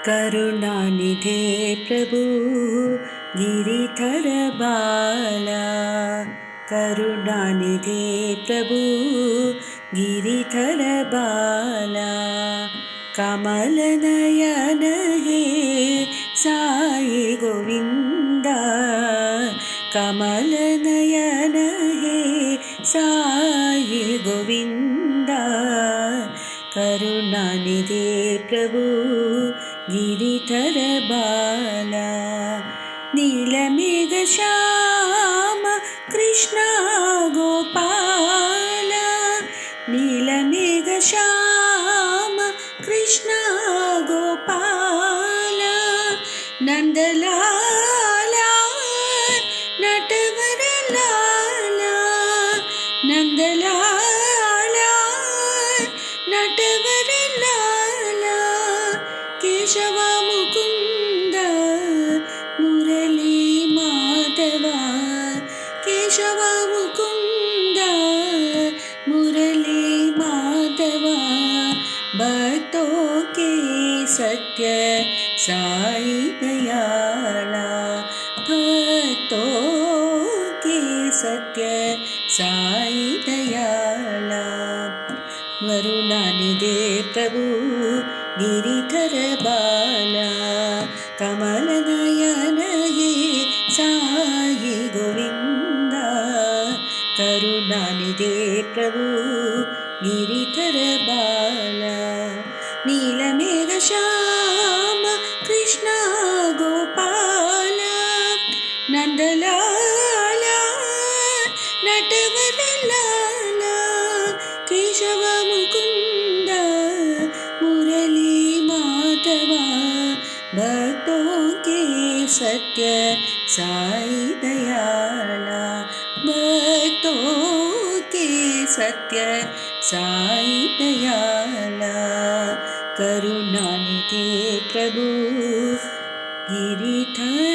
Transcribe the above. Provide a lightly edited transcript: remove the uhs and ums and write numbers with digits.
करुणानिधे प्रभु गिरिधर बाला। करुणानिधे प्रभु गिरिधर बाला। कमल नयन हे साई गोविंदा। कमल नयन हे साई गोविंदा। करुणानिधे प्रभु गिरिधर बाला। नीलमेघ श्याम कृष्ण गोपाला। नीलमेघ श्याम कृष्ण गोपाला। नंदलाला नटवर लाला। नंदलाला नटवर लाला। केशव मुकुंद मुरली माधवा। केशव मुकुंद मुरली माधवा। भक्तों के सत्य साई दयाला। भक्तों के सत्य साई दयाला। करुणानिधे प्रभु गिरिधर बाला। कमल नयन हे साई गोविंदा। करुणानिधे प्रभु गिरिधर बाला। नीलमेघ श्याम कृष्ण गोपाला। नंदलाला नटवर लाला। केशव मुकुंद मुरली माधवा। भक्तों के सत्य साई दयाला। भक्तों के सत्य साई दयाला। करुणानिधे प्रभु गिरिधर